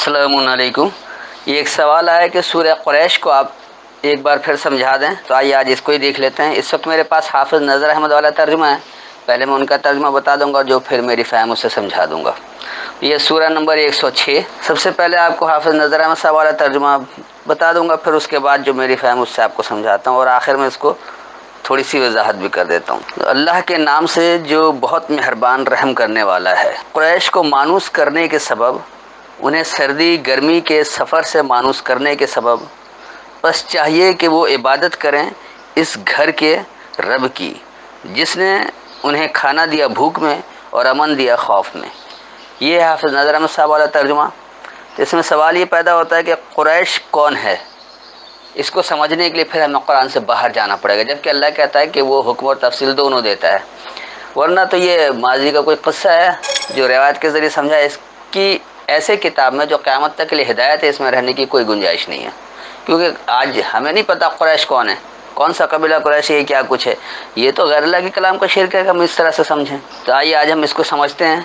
السلام علیکم۔ یہ ایک سوال آیا کہ سورہ قریش کو آپ ایک بار پھر سمجھا دیں، تو آئیے آج اس کو ہی دیکھ لیتے ہیں۔ اس وقت میرے پاس حافظ نذر احمد والا ترجمہ ہے، پہلے میں ان کا ترجمہ بتا دوں گا جو پھر میری فہم اسے سمجھا دوں گا۔ یہ سورہ نمبر 106۔ سب سے پہلے آپ کو حافظ نذر احمد صاحب والا ترجمہ بتا دوں گا، پھر اس کے بعد جو میری فہم اس سے آپ کو سمجھاتا ہوں، اور آخر میں اس کو تھوڑی سی وضاحت بھی کر دیتا ہوں۔ اللہ کے نام سے جو بہت مہربان رحم کرنے والا ہے۔ قریش کو مانوس کرنے کے سبب، انہیں سردی گرمی کے سفر سے مانوس کرنے کے سبب، بس چاہیے کہ وہ عبادت کریں اس گھر کے رب کی، جس نے انہیں کھانا دیا بھوک میں اور امن دیا خوف میں۔ یہ ہے حافظ نذر احمد صاحب والا ترجمہ۔ تو اس میں سوال یہ پیدا ہوتا ہے کہ قریش کون ہے؟ اس کو سمجھنے کے لیے پھر ہمیں قرآن سے باہر جانا پڑے گا، جبکہ اللہ کہتا ہے کہ وہ حکم اور تفصیل دونوں دیتا ہے، ورنہ تو یہ ماضی کا کوئی قصہ ہے جو روایت کے ذریعے سمجھا ہے۔ اس کی ایسے کتاب میں جو قیامت تک کے لیے ہدایت ہے، اس میں رہنے کی کوئی گنجائش نہیں ہے، کیونکہ آج ہمیں نہیں پتہ قریش کون ہے، کون سا قبیلہ قریش ہے، کیا کچھ ہے۔ یہ تو غیر اللہ کے کلام کا شرک ہے کہ ہم اس طرح سے سمجھیں۔ تو آئیے آج ہم اس کو سمجھتے ہیں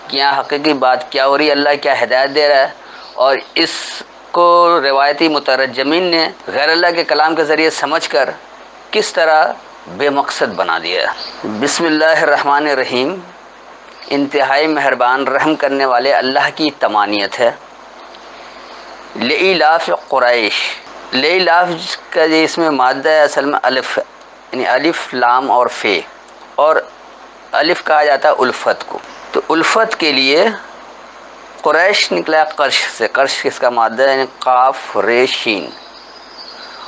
کہ یہاں حقیقی بات کیا ہو رہی ہے، اللہ کیا ہدایت دے رہا ہے، اور اس کو روایتی مترجمین نے غیر اللہ کے کلام کے ذریعے سمجھ کر کس طرح بے مقصد بنا دیا ہے۔ بسم اللہ الرحمن الرحیم۔ انتہائی مہربان رحم کرنے والے اللہ کی تمانیت ہے۔ لإلاف قریش، لإلاف کا جو اس میں مادہ ہے اصل میں الف ہے، یعنی الف لام اور فے، اور الف کہا جاتا ہے الفت کو، تو الفت کے لیے قریش نکلا ہے قرش سے، قرش کس کا مادہ ہے، یعنی قاف رے شین،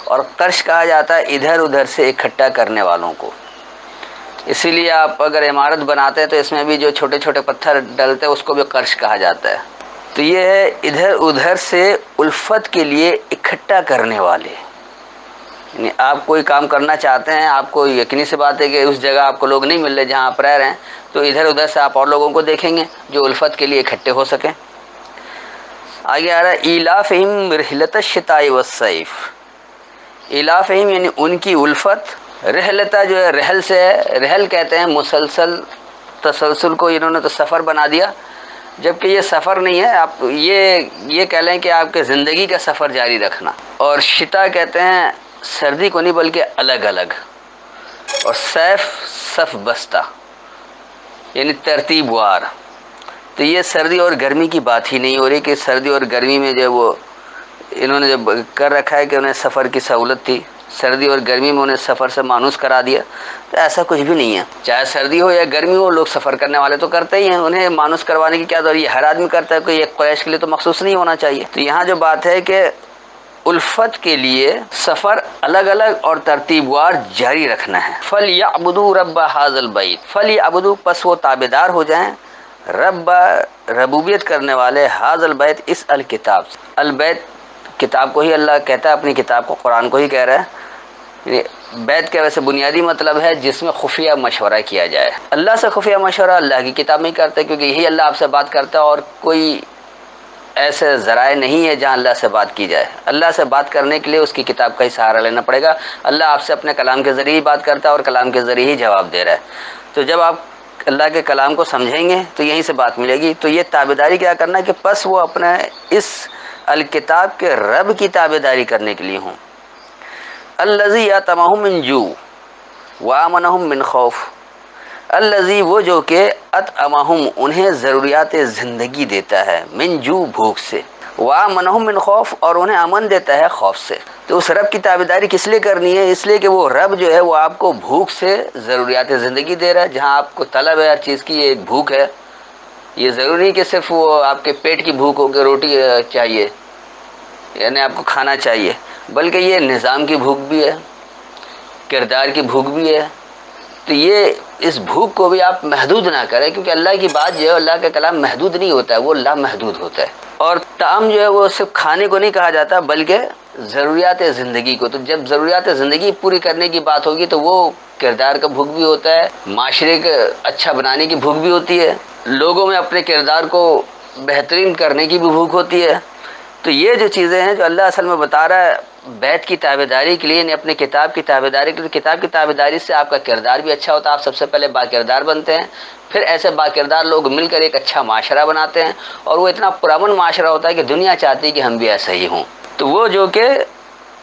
اور قرش کہا جاتا ہے ادھر ادھر سے اکٹھا کرنے والوں کو۔ اسی لیے آپ اگر عمارت بناتے ہیں تو اس میں بھی جو چھوٹے چھوٹے پتھر ڈلتے ہیں اس کو بھی قرش کہا جاتا ہے۔ تو یہ ہے ادھر ادھر سے الفت کے لیے اکٹھا کرنے والے، یعنی آپ کوئی کام کرنا چاہتے ہیں، آپ کو یقینی سی بات ہے کہ اس جگہ آپ کو لوگ نہیں مل رہے جہاں آپ رہ رہے ہیں، تو ادھر ادھر سے آپ اور لوگوں کو دیکھیں گے جو الفت کے لیے اکٹھے ہو سکیں۔ آگے آ رہا ہے ایلافہم رحلۃ الشتاء والصیف۔ ایلافہم یعنی ان کی الفت، رحلتا جو ہے رحل سے ہے، رحل کہتے ہیں مسلسل، تسلسل کو انہوں نے تو سفر بنا دیا، جبکہ یہ سفر نہیں ہے، آپ یہ کہہ لیں کہ آپ کے زندگی کا سفر جاری رکھنا۔ اور شتاء کہتے ہیں سردی کو نہیں بلکہ الگ الگ، اور صیف صف بستہ یعنی ترتیب وار۔ تو یہ سردی اور گرمی کی بات ہی نہیں ہو رہی کہ سردی اور گرمی میں جو وہ انہوں نے جب کر رکھا ہے کہ انہیں سفر کی سہولت تھی، سردی اور گرمی میں انہیں سفر سے مانوس کرا دیا، تو ایسا کچھ بھی نہیں ہے۔ چاہے سردی ہو یا گرمی ہو، لوگ سفر کرنے والے تو کرتے ہی ہیں، انہیں مانوس کروانے کی کیا ضرورت، یہ ہر آدمی کرتا ہے، کوئی ایک قریش کے لیے تو مخصوص نہیں ہونا چاہیے۔ تو یہاں جو بات ہے کہ الفت کے لیے سفر الگ الگ اور ترتیب وار جاری رکھنا ہے۔ فَلْيَعْبُدُوا رَبَّ هَٰذَا الْبَيْتِ، فَلْيَعْبُدُوا پس وہ تابعدار ہو جائیں، رب ربوبیت کرنے والے، هَٰذَا الْبَيْتِ اس الکتاب سے۔ البیت کتاب کو ہی اللہ کہتا ہے، اپنی کتاب کو، قرآن کو ہی کہہ رہا ہے۔ بیت کا ویسے بنیادی مطلب ہے جس میں خفیہ مشورہ کیا جائے۔ اللہ سے خفیہ مشورہ اللہ کی کتاب میں ہی کرتے ہیں، کیونکہ یہی اللہ آپ سے بات کرتا ہے، اور کوئی ایسے ذرائع نہیں ہے جہاں اللہ سے بات کی جائے۔ اللہ سے بات کرنے کے لیے اس کی کتاب کا ہی سہارا لینا پڑے گا۔ اللہ آپ سے اپنے کلام کے ذریعے ہی بات کرتا ہے اور کلام کے ذریعے ہی جواب دے رہا ہے۔ تو جب آپ اللہ کے کلام کو سمجھیں گے تو یہیں سے بات ملے گی۔ تو یہ تابعداری کیا کرنا ہے کہ پس وہ اپنے اس الکتاب کے رب کی تابعداری کرنے کے لیے ہوں۔ الذی اطعمہم من جوع وآمنہم من خوف، الذی وہ جو کہ اطعمہم انہیں ضروریات زندگی دیتا ہے، من جوع بھوک سے، وآمنہم من خوف اور انہیں امن دیتا ہے خوف سے۔ تو اس رب کی تابعداری کس لیے کرنی ہے؟ اس لیے کہ وہ رب جو ہے وہ آپ کو بھوک سے ضروریات زندگی دے رہا ہے، جہاں آپ کو طلب ہے ہر چیز کی، یہ ایک بھوک ہے۔ یہ ضروری نہیں کہ صرف وہ آپ کے پیٹ کی بھوک ہو کہ روٹی چاہیے، یعنی آپ کو کھانا چاہیے، بلکہ یہ نظام کی بھوک بھی ہے، کردار کی بھوک بھی ہے۔ تو یہ اس بھوک کو بھی آپ محدود نہ کریں، کیونکہ اللہ کی بات جو ہے، اللہ کا کلام محدود نہیں ہوتا ہے، وہ لامحدود ہوتا ہے۔ اور طعام جو ہے وہ صرف کھانے کو نہیں کہا جاتا بلکہ ضروریات زندگی کو۔ تو جب ضروریات زندگی پوری کرنے کی بات ہوگی تو وہ کردار کا بھوک بھی ہوتا ہے، معاشرے کا اچھا بنانے کی بھوک بھی ہوتی ہے، لوگوں میں اپنے کردار کو بہترین کرنے کی بھی بھوک ہوتی ہے۔ تو یہ جو چیزیں ہیں جو اللہ اصل میں بتا رہا ہے بیت کی تابعداری کے لیے، یعنی اپنے کتاب کی تابعداری کے لیے، کتاب کی تابعداری سے آپ کا کردار بھی اچھا ہوتا ہے، آپ سب سے پہلے با کردار بنتے ہیں، پھر ایسے باکردار لوگ مل کر ایک اچھا معاشرہ بناتے ہیں، اور وہ اتنا پرامن معاشرہ ہوتا ہے کہ دنیا چاہتی ہے کہ ہم بھی ایسا ہی ہوں۔ تو وہ جو کہ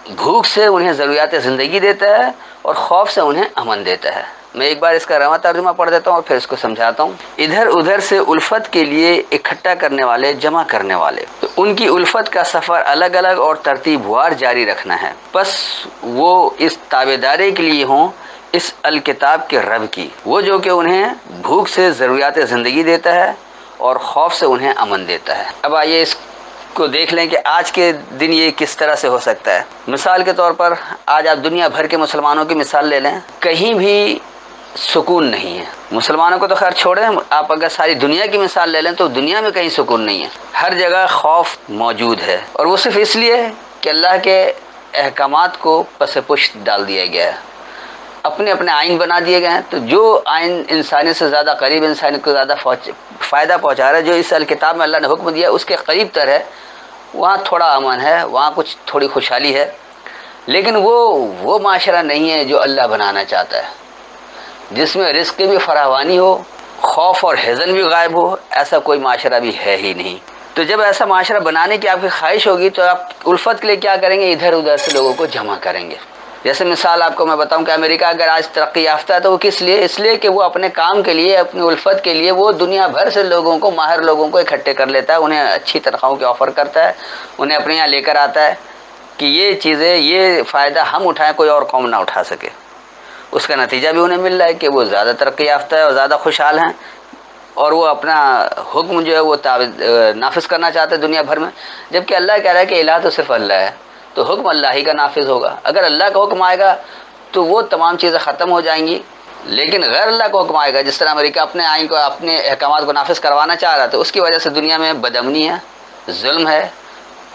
بھوک سے انہیں ضروریات زندگی دیتا ہے اور خوف سے انہیں امن دیتا ہے۔ میں ایک بار اس کا رواں ترجمہ پڑھ دیتا ہوں اور پھر اس کو سمجھاتا ہوں۔ ادھر ادھر سے الفت کے لیے اکٹھا کرنے والے، جمع کرنے والے، تو ان کی الفت کا سفر الگ الگ اور ترتیب وار جاری رکھنا ہے، بس وہ اس تابعداری کے لیے ہوں اس الکتاب کے رب کی، وہ جو کہ انہیں بھوک سے ضروریات زندگی دیتا ہے اور خوف سے انہیں امن دیتا ہے۔ اب آئیے اس کو دیکھ لیں کہ آج کے دن یہ کس طرح سے ہو سکتا ہے۔ مثال کے طور پر آج آپ دنیا بھر کے مسلمانوں کی مثال لے لیں، کہیں بھی سکون نہیں ہے۔ مسلمانوں کو تو خیر چھوڑیں، آپ اگر ساری دنیا کی مثال لے لیں تو دنیا میں کہیں سکون نہیں ہے، ہر جگہ خوف موجود ہے، اور وہ صرف اس لیے کہ اللہ کے احکامات کو پس پشت ڈال دیا گیا ہے، اپنے اپنے آئین بنا دیے گئے ہیں۔ تو جو آئین انسانی سے زیادہ قریب، انسانی کو زیادہ فائدہ پہنچا رہا ہے، جو اس الکتاب میں اللہ نے حکم دیا اس کے قریب تر ہے، وہاں تھوڑا امن ہے، وہاں کچھ تھوڑی خوشحالی ہے، لیکن وہ معاشرہ نہیں ہے جو اللہ بنانا چاہتا ہے، جس میں رزق کی بھی فراوانی ہو، خوف اور حزن بھی غائب ہو۔ ایسا کوئی معاشرہ بھی ہے ہی نہیں۔ تو جب ایسا معاشرہ بنانے کی آپ کی خواہش ہوگی تو آپ الفت کے لیے کیا کریں گے؟ ادھر ادھر سے لوگوں کو جمع کریں گے۔ جیسے مثال آپ کو میں بتاؤں کہ امریکہ اگر آج ترقی یافتہ ہے تو وہ کس لیے؟ اس لیے کہ وہ اپنے کام کے لیے، اپنی الفت کے لیے وہ دنیا بھر سے لوگوں کو، ماہر لوگوں کو اکٹھے کر لیتا ہے، انہیں اچھی تنخواہوں کی آفر کرتا ہے، انہیں اپنے یہاں لے کر آتا ہے کہ یہ چیزیں، یہ فائدہ ہم اٹھائیں، کوئی اور قوم نہ اٹھا سکے۔ اس کا نتیجہ بھی انہیں مل رہا ہے کہ وہ زیادہ ترقی یافتہ ہے اور زیادہ خوشحال ہیں، اور وہ اپنا حکم جو ہے وہ نافذ کرنا چاہتے ہیں دنیا بھر میں، جبکہ اللہ کہہ رہا ہے کہ الہ تو صرف اللہ ہے، تو حکم اللہ ہی کا نافذ ہوگا۔ اگر اللہ کا حکم آئے گا تو وہ تمام چیزیں ختم ہو جائیں گی، لیکن غیر اللہ کا حکم آئے گا، جس طرح امریکہ اپنے آئین کو، اپنے احکامات کو نافذ کروانا چاہ رہا تھا، اس کی وجہ سے دنیا میں بدامنی ہے، ظلم ہے،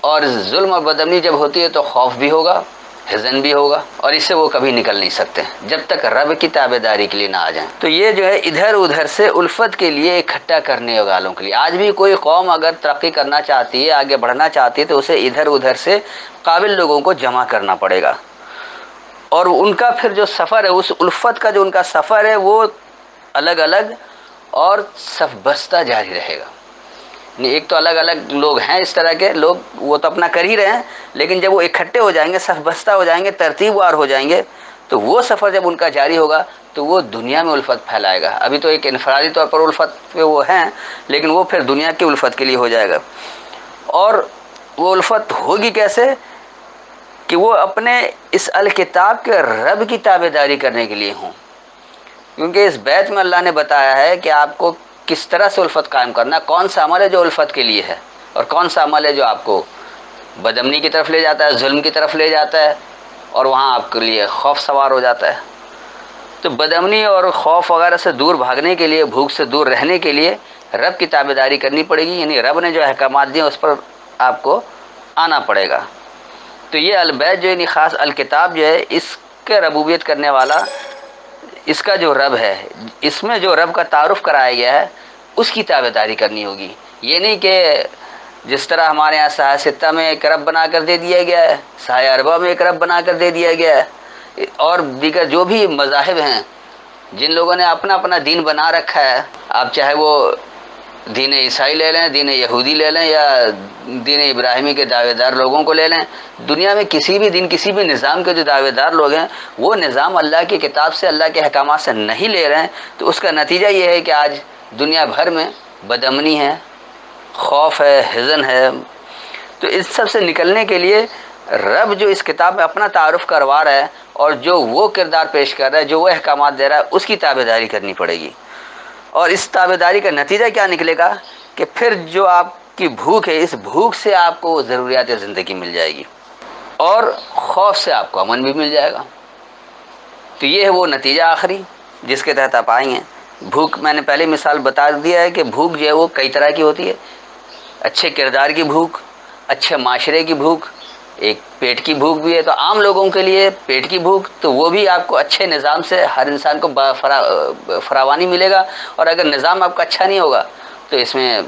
اور ظلم اور بدامنی جب ہوتی ہے تو خوف بھی ہوگا، حزن بھی ہوگا، اور اس سے وہ کبھی نکل نہیں سکتے جب تک رب کی تابعداری کے لیے نہ آ جائیں۔ تو یہ جو ہے ادھر ادھر سے الفت کے لیے اکٹھا کرنے والوں کے لیے، آج بھی کوئی قوم اگر ترقی کرنا چاہتی ہے، آگے بڑھنا چاہتی ہے، تو اسے ادھر ادھر سے قابل لوگوں کو جمع کرنا پڑے گا، اور ان کا پھر جو سفر ہے، اس الفت کا جو ان کا سفر ہے، وہ الگ الگ اور صف بستہ جاری رہے گا۔ ایک تو الگ الگ لوگ ہیں، اس طرح کے لوگ، وہ تو اپنا کر ہی رہے ہیں، لیکن جب وہ اکٹھے ہو جائیں گے، صف بستہ ہو جائیں گے، ترتیب وار ہو جائیں گے، تو وہ سفر جب ان کا جاری ہوگا تو وہ دنیا میں الفت پھیلائے گا۔ ابھی تو ایک انفرادی طور پر الفت پہ وہ ہیں، لیکن وہ پھر دنیا کی الفت کے لیے ہو جائے گا۔ اور وہ الفت ہوگی کیسے؟ کہ وہ اپنے اس الکتاب کے رب کی تابعداری کرنے کے لیے ہوں، کیونکہ اس بیت میں اللہ نے بتایا ہے کہ آپ کو کس طرح سے الفت قائم کرنا، کون سا عمل ہے جو الفت کے لیے ہے، اور کون سا عمل ہے جو آپ کو بدامنی کی طرف لے جاتا ہے، ظلم کی طرف لے جاتا ہے، اور وہاں آپ کے لیے خوف سوار ہو جاتا ہے۔ تو بدامنی اور خوف وغیرہ سے دور بھاگنے کے لیے، بھوک سے دور رہنے کے لیے رب کی تابعداری کرنی پڑے گی، یعنی رب نے جو احکامات دیے اس پر آپ کو آنا پڑے گا۔ تو یہ البیت جو یعنی خاص الکتاب جو ہے، اس کے ربوبیت کرنے والا، اس کا جو رب ہے، اس میں جو رب کا تعارف کرایا گیا ہے، اس کی تابعداری کرنی ہوگی۔ یہ نہیں کہ جس طرح ہمارے یہاں سایہ ستہ میں ایک رب بنا کر دے دیا گیا ہے، سایہ اربع میں ایک رب بنا کر دے دیا گیا ہے، اور دیگر جو بھی مذاہب ہیں، جن لوگوں نے اپنا اپنا دین بنا رکھا ہے، آپ چاہے وہ دین عیسائی لے لیں، دین یہودی لے لیں، یا دین ابراہیمی کے دعوے دار لوگوں کو لے لیں، دنیا میں کسی بھی دین، کسی بھی نظام کے جو دعوے دار لوگ ہیں، وہ نظام اللہ کی کتاب سے، اللہ کے احکامات سے نہیں لے رہے ہیں، تو اس کا نتیجہ یہ ہے کہ آج دنیا بھر میں بدامنی ہے، خوف ہے، حزن ہے۔ تو اس سب سے نکلنے کے لیے رب جو اس کتاب میں اپنا تعارف کروا رہا ہے، اور جو وہ کردار پیش کر رہا ہے، جو وہ احکامات دے رہا ہے، اس کی تابعداری کرنی پڑے گی۔ اور اس تابعداری کا نتیجہ کیا نکلے گا؟ کہ پھر جو آپ کی بھوک ہے، اس بھوک سے آپ کو ضروریات زندگی مل جائے گی، اور خوف سے آپ کو امن بھی مل جائے گا۔ تو یہ ہے وہ نتیجہ آخری جس کے تحت آپ آئیں گے۔ بھوک، میں نے پہلے مثال بتا دیا ہے کہ بھوک جو ہے وہ کئی طرح کی ہوتی ہے، اچھے کردار کی بھوک، اچھے معاشرے کی بھوک، ایک پیٹ کی بھوک بھی ہے۔ تو عام لوگوں کے لیے پیٹ کی بھوک، تو وہ بھی آپ کو اچھے نظام سے ہر انسان کو فراوانی ملے گا، اور اگر نظام آپ کا اچھا نہیں ہوگا تو اس میں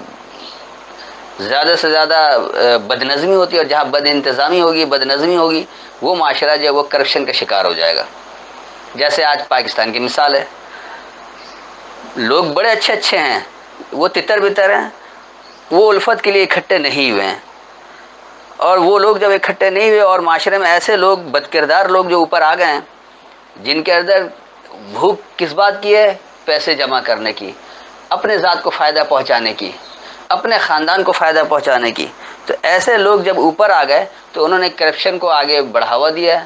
زیادہ سے زیادہ بد نظمی ہوتی ہے، اور جہاں بد انتظامی ہوگی، بد نظمی ہوگی، وہ معاشرہ جو ہے وہ کرپشن کا شکار ہو جائے گا۔ جیسے آج پاکستان کی مثال ہے، لوگ بڑے اچھے اچھے ہیں، وہ تتر بتر ہیں، وہ الفت کے لیے اکٹھے نہیں ہوئے ہیں۔ اور وہ لوگ جب اکٹھے نہیں ہوئے اور معاشرے میں ایسے لوگ بد کردار لوگ جو اوپر آ گئے ہیں، جن کے اندر بھوک کس بات کی ہے؟ پیسے جمع کرنے کی، اپنے ذات کو فائدہ پہنچانے کی، اپنے خاندان کو فائدہ پہنچانے کی، تو ایسے لوگ جب اوپر آ گئے تو انہوں نے کرپشن کو آگے بڑھاوا دیا،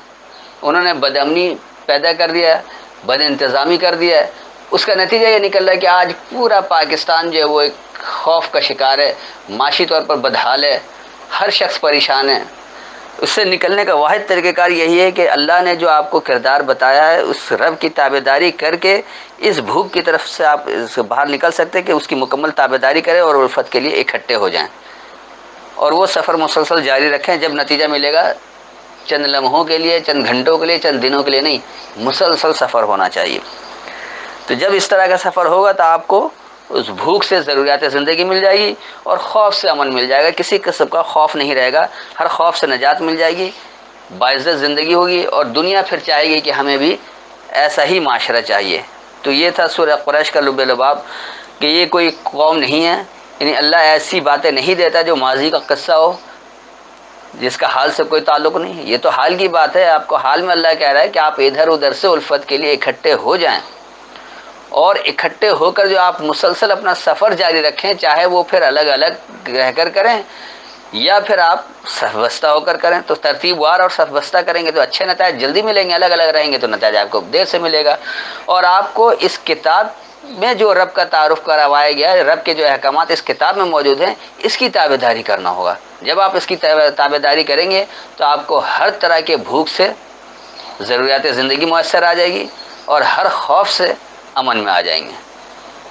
انہوں نے بد امنی پیدا کر دیا، بد انتظامی کر دیا۔ اس کا نتیجہ یہ نکل رہا ہے کہ آج پورا پاکستان جو ہے وہ ایک خوف کا شکار ہے، معاشی طور پر بدحال ہے، ہر شخص پریشان ہے۔ اس سے نکلنے کا واحد طریقہ کار یہی ہے کہ اللہ نے جو آپ کو کردار بتایا ہے اس رب کی تابعداری کر کے اس بھوک کی طرف سے آپ باہر نکل سکتے ہیں کہ اس کی مکمل تابعداری کریں اور الفت کے لیے اکٹھے ہو جائیں، اور وہ سفر مسلسل جاری رکھیں۔ جب نتیجہ ملے گا چند لمحوں کے لیے، چند گھنٹوں کے لیے، چند دنوں کے لیے نہیں، مسلسل سفر ہونا چاہیے۔ تو جب اس طرح کا سفر ہوگا تو آپ کو اس بھوک سے ضروریات زندگی مل جائے گی اور خوف سے امن مل جائے گا، کسی قسم کا خوف نہیں رہے گا، ہر خوف سے نجات مل جائے گی، باعزت زندگی ہوگی، اور دنیا پھر چاہے گی کہ ہمیں بھی ایسا ہی معاشرہ چاہیے۔ تو یہ تھا سورہ قریش کا لب لباب، کہ یہ کوئی قوم نہیں ہے، یعنی اللہ ایسی باتیں نہیں دیتا جو ماضی کا قصہ ہو، جس کا حال سے کوئی تعلق نہیں ہے۔ یہ تو حال کی بات ہے، آپ کو حال میں اللہ کہہ رہا ہے کہ آپ ادھر ادھر سے الفت کے لیے اکٹھے ہو جائیں، اور اکٹھے ہو کر جو آپ مسلسل اپنا سفر جاری رکھیں، چاہے وہ پھر الگ الگ رہ کر کریں یا پھر آپ صف بستہ ہو کر کریں، تو ترتیب وار اور صف بستہ کریں گے تو اچھے نتائج جلدی ملیں گے، الگ الگ رہیں گے تو نتائج آپ کو دیر سے ملے گا۔ اور آپ کو اس کتاب میں جو رب کا تعارف کروایا گیا ہے، رب کے جو احکامات اس کتاب میں موجود ہیں، اس کی تابعداری کرنا ہوگا۔ جب آپ اس کی تابعداری کریں گے تو آپ کو ہر طرح کے بھوک سے ضروریات زندگی میسر آ جائے گی، اور ہر خوف سے امن میں آ جائیں گے۔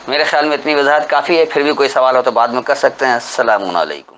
میرے خیال میں اتنی وضاحت کافی ہے، پھر بھی کوئی سوال ہو تو بعد میں کر سکتے ہیں۔ السلام علیکم۔